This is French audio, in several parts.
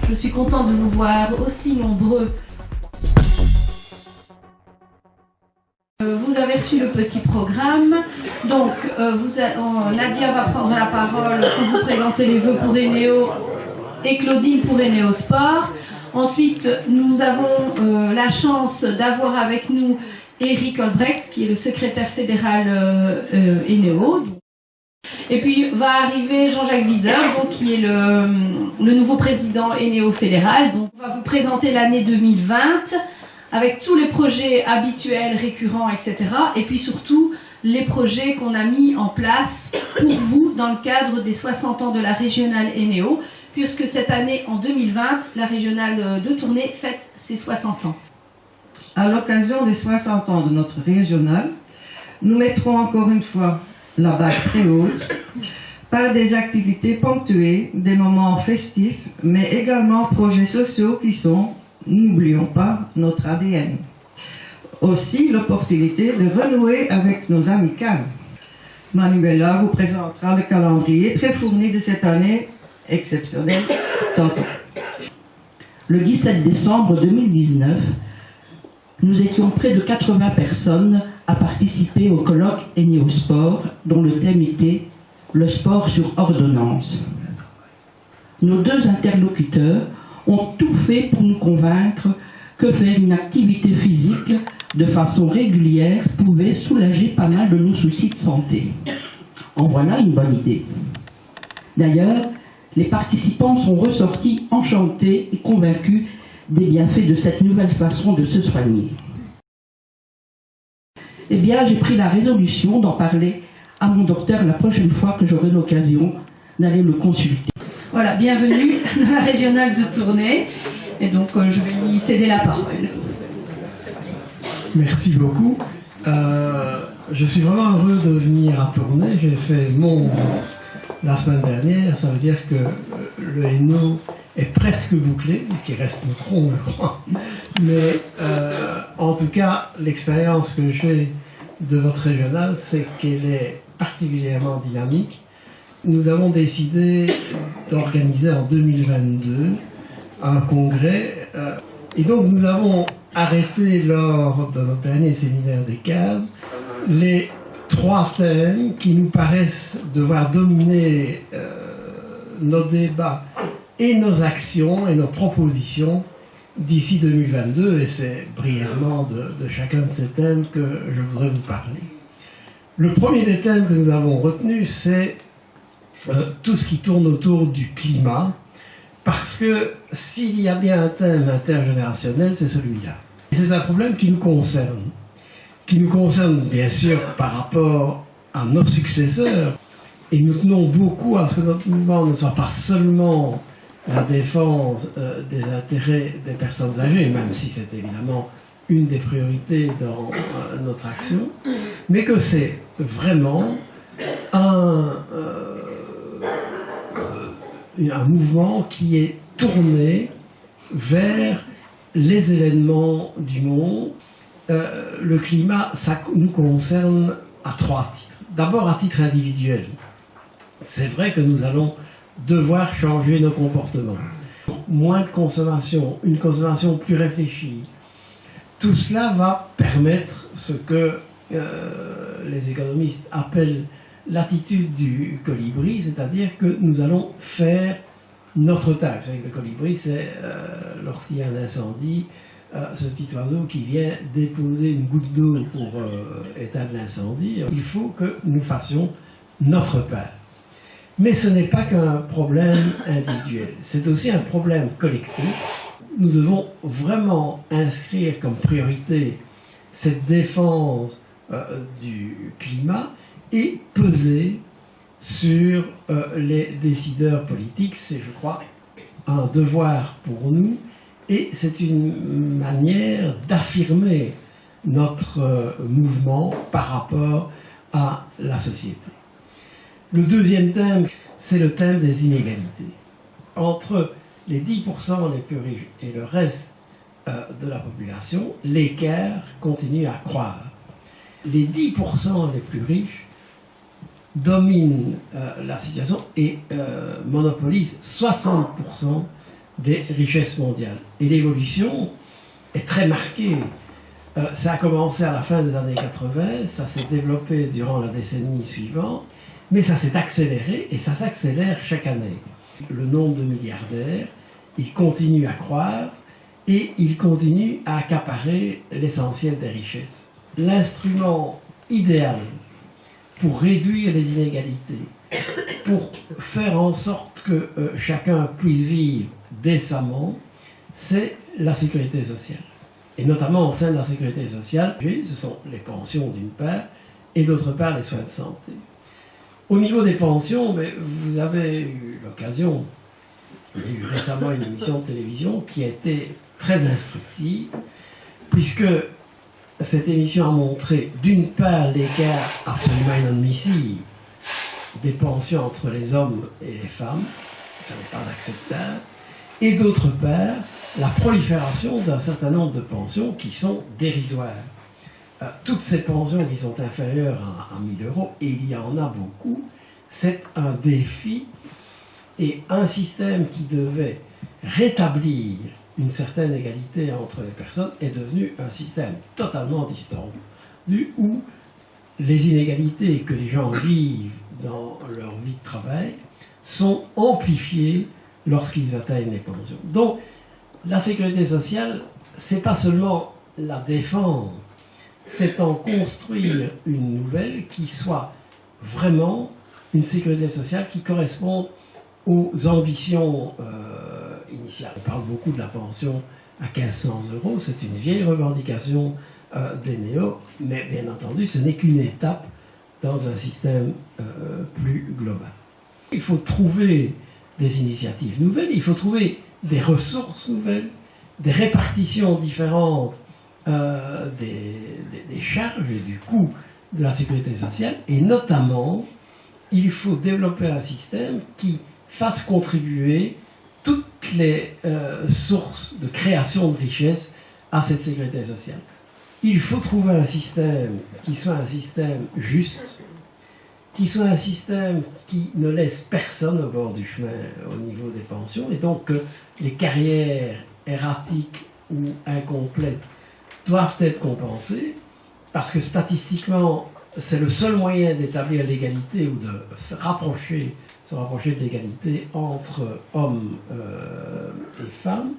Je suis contente de vous voir aussi nombreux. Vous avez reçu le petit programme. Donc, Nadia va prendre la parole pour vous présenter les vœux pour Eneo et Claudine pour Eneo Sport. Ensuite, nous avons la chance d'avoir avec nous Eric Olbrecht, qui est le secrétaire fédéral Eneo. Et puis va arriver Jean-Jacques Wieser, donc, qui est le nouveau président Eneo fédéral. Donc, on va vous présenter l'année 2020 avec tous les projets habituels, récurrents, etc. Et puis surtout, les projets qu'on a mis en place pour vous dans le cadre des 60 ans de la régionale Eneo, puisque cette année, en 2020, la régionale de Tournai fête ses 60 ans. À l'occasion des 60 ans de notre régionale, nous mettrons encore une fois la barre très haute par des activités ponctuées, des moments festifs, mais également projets sociaux qui sont, n'oublions pas, notre ADN. Aussi l'opportunité de renouer avec nos amicales. Manuela vous présentera le calendrier très fourni de cette année exceptionnelle tantôt. Le 17 décembre 2019, nous étions près de 80 personnes à participer au colloque Eneo Sport, dont le thème était « Le sport sur ordonnance ». Nos deux interlocuteurs ont tout fait pour nous convaincre que faire une activité physique de façon régulière pouvait soulager pas mal de nos soucis de santé. En voilà une bonne idée. D'ailleurs, les participants sont ressortis enchantés et convaincus des bienfaits de cette nouvelle façon de se soigner. Eh bien, j'ai pris la résolution d'en parler à mon docteur la prochaine fois que j'aurai l'occasion d'aller le consulter. Voilà, bienvenue dans la régionale de Tournai. Et donc, je vais lui céder la parole. Merci beaucoup. Je suis vraiment heureux de venir à Tournai. J'ai fait Mons la semaine dernière. Ça veut dire que le Hainaut est presque bouclé, puisqu'il reste le Cron, je crois. Mais en tout cas, l'expérience que j'ai de votre régionale, c'est qu'elle est particulièrement dynamique. Nous avons décidé d'organiser en 2022 un congrès. Et donc, nous avons arrêté lors de notre dernier séminaire des cadres les 3 thèmes qui nous paraissent devoir dominer nos débats et nos actions et nos propositions d'ici 2022, et c'est brièvement de chacun de ces thèmes que je voudrais vous parler. Le premier des thèmes que nous avons retenu, c'est tout ce qui tourne autour du climat, parce que s'il y a bien un thème intergénérationnel, c'est celui-là. Et c'est un problème qui nous concerne bien sûr par rapport à nos successeurs, et nous tenons beaucoup à ce que notre mouvement ne soit pas seulement la défense des intérêts des personnes âgées, même si c'est évidemment une des priorités dans notre action, mais que c'est vraiment un mouvement qui est tourné vers les événements du monde. Le climat, ça nous concerne à 3 titres. D'abord, à titre individuel. C'est vrai que nous allons devoir changer nos comportements. Moins de consommation, une consommation plus réfléchie. Tout cela va permettre ce que les économistes appellent l'attitude du colibri, c'est-à-dire que nous allons faire notre tâche. Vous savez que le colibri, c'est lorsqu'il y a un incendie, ce petit oiseau qui vient déposer une goutte d'eau pour éteindre l'incendie. Il faut que nous fassions notre part. Mais ce n'est pas qu'un problème individuel, c'est aussi un problème collectif. Nous devons vraiment inscrire comme priorité cette défense du climat et peser sur les décideurs politiques. C'est, je crois, un devoir pour nous et c'est une manière d'affirmer notre mouvement par rapport à la société. Le deuxième thème, c'est le thème des inégalités. Entre les 10% les plus riches et le reste de la population, l'écart continue à croître. Les 10% les plus riches dominent la situation et monopolisent 60% des richesses mondiales. Et l'évolution est très marquée. Ça a commencé à la fin des années 80, ça s'est développé durant la décennie suivante, mais ça s'est accéléré et ça s'accélère chaque année. Le nombre de milliardaires, il continue à croître et il continue à accaparer l'essentiel des richesses. L'instrument idéal pour réduire les inégalités, pour faire en sorte que chacun puisse vivre décemment, c'est la sécurité sociale. Et notamment au sein de la sécurité sociale, ce sont les pensions d'une part, et d'autre part les soins de santé. Au niveau des pensions, vous avez eu l'occasion, il y a eu récemment une émission de télévision qui a été très instructive, puisque cette émission a montré d'une part l'écart absolument inadmissible des pensions entre les hommes et les femmes, ça n'est pas acceptable, et d'autre part la prolifération d'un certain nombre de pensions qui sont dérisoires. Toutes ces pensions qui sont inférieures à 1 000 €, et il y en a beaucoup, c'est un défi, et un système qui devait rétablir une certaine égalité entre les personnes est devenu un système totalement distordu, où les inégalités que les gens vivent dans leur vie de travail sont amplifiées lorsqu'ils atteignent les pensions. Donc, la sécurité sociale, c'est pas seulement la défendre, c'est en construire une nouvelle qui soit vraiment une sécurité sociale qui corresponde aux ambitions initiales. On parle beaucoup de la pension à 1 500 €, c'est une vieille revendication des néos, mais bien entendu, ce n'est qu'une étape dans un système plus global. Il faut trouver des initiatives nouvelles, il faut trouver des ressources nouvelles, des répartitions différentes des charges et du coût de la sécurité sociale, et notamment, il faut développer un système qui fasse contribuer toutes les sources de création de richesse à cette sécurité sociale. Il faut trouver un système qui soit un système juste, qui soit un système qui ne laisse personne au bord du chemin au niveau des pensions, et donc que les carrières erratiques ou incomplètes doivent être compensées, parce que statistiquement, c'est le seul moyen d'établir l'égalité ou de se rapprocher de l'égalité entre hommes et femmes,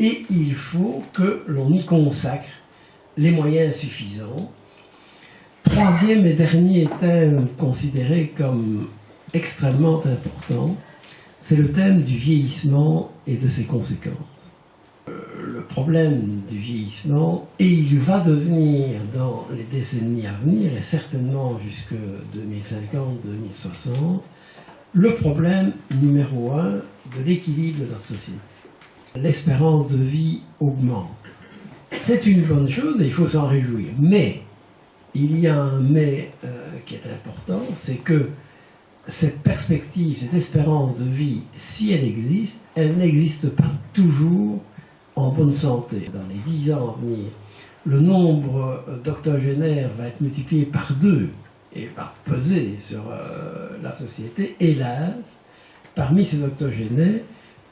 et il faut que l'on y consacre les moyens suffisants. Troisième et dernier thème considéré comme extrêmement important, c'est le thème du vieillissement et de ses conséquences. Le problème du vieillissement, et il va devenir dans les décennies à venir, et certainement jusque 2050-2060, le problème numéro 1 de l'équilibre de notre société. L'espérance de vie augmente. C'est une bonne chose et il faut s'en réjouir. Mais, il y a un mais qui est important, c'est que cette perspective, cette espérance de vie, si elle existe, elle n'existe pas toujours en bonne santé. Dans les 10 ans à venir, le nombre d'octogénaires va être multiplié par 2 et va peser sur la société. Hélas, parmi ces octogénaires,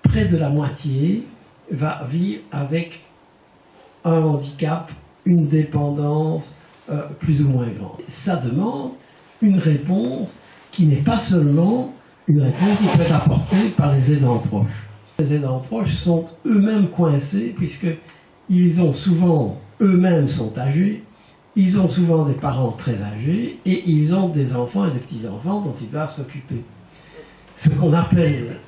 près de la moitié va vivre avec un handicap, une dépendance plus ou moins grande. Ça demande une réponse qui n'est pas seulement une réponse qui peut être apportée par les aidants proches. Les aidants proches sont eux-mêmes coincés puisqu'ils ont souvent, eux-mêmes sont âgés, ils ont souvent des parents très âgés et ils ont des enfants et des petits-enfants dont ils doivent s'occuper. Ce qu'on appelle,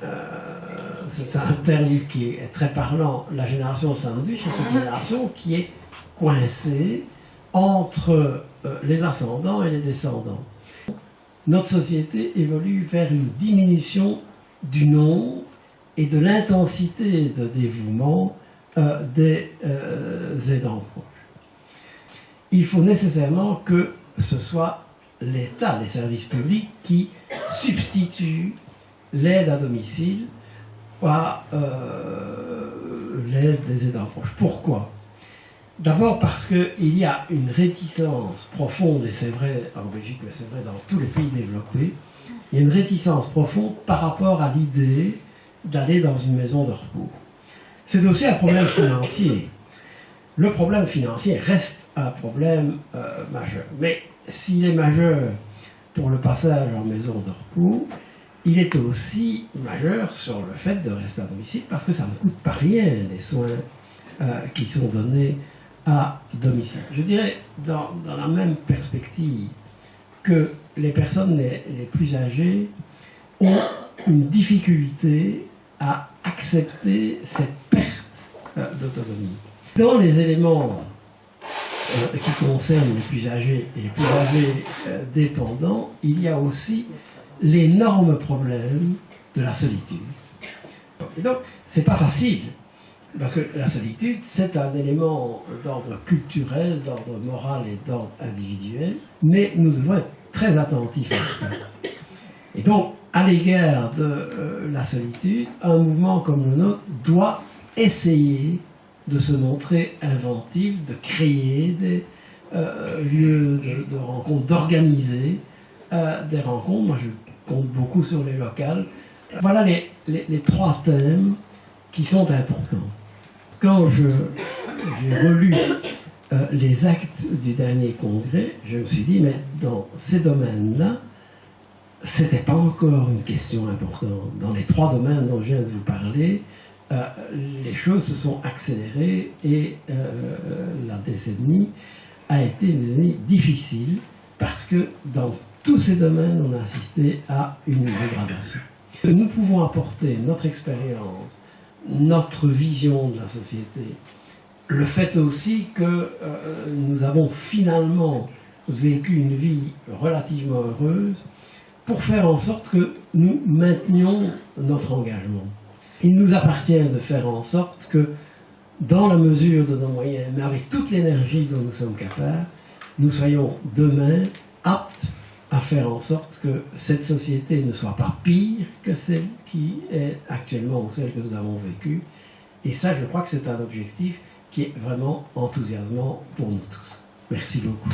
c'est un terme qui est très parlant, la génération sandwich, c'est cette génération qui est coincée entre les ascendants et les descendants. Notre société évolue vers une diminution du nombre et de l'intensité de dévouement des aidants proches. Il faut nécessairement que ce soit l'État, les services publics, qui substituent l'aide à domicile à l'aide des aidants proches. Pourquoi ? D'abord parce qu'il y a une réticence profonde, et c'est vrai en Belgique, mais c'est vrai dans tous les pays développés, il y a une réticence profonde par rapport à l'idée d'aller dans une maison de repos. c'est aussi un problème financier. Le problème financier reste un problème majeur. Mais s'il est majeur pour le passage en maison de repos, il est aussi majeur sur le fait de rester à domicile parce que ça ne coûte pas rien les soins qui sont donnés à domicile. Je dirais dans la même perspective que les personnes les plus âgées ont une difficulté à accepter cette perte d'autonomie. Dans les éléments qui concernent les plus âgés et les plus âgés dépendants, il y a aussi l'énorme problème de la solitude. Et donc, c'est pas facile, parce que la solitude, c'est un élément d'ordre culturel, d'ordre moral et d'ordre individuel, mais nous devons être très attentifs à cela. Et donc, à l'égard de la solitude, un mouvement comme le nôtre doit essayer de se montrer inventif, de créer des lieux de rencontres, d'organiser des rencontres. Moi, je compte beaucoup sur les locales. Voilà les trois thèmes qui sont importants. Quand j'ai relu les actes du dernier congrès, je me suis dit, mais dans ces domaines-là, c'était pas encore une question importante. Dans les trois domaines dont je viens de vous parler, les choses se sont accélérées et la décennie a été une décennie difficile parce que dans tous ces domaines, on a assisté à une dégradation. Nous pouvons apporter notre expérience, notre vision de la société, le fait aussi que nous avons finalement vécu une vie relativement heureuse pour faire en sorte que nous maintenions notre engagement. Il nous appartient de faire en sorte que, dans la mesure de nos moyens, mais avec toute l'énergie dont nous sommes capables, nous soyons demain aptes à faire en sorte que cette société ne soit pas pire que celle qui est actuellement ou celle que nous avons vécue. Et ça, je crois que c'est un objectif qui est vraiment enthousiasmant pour nous tous. Merci beaucoup.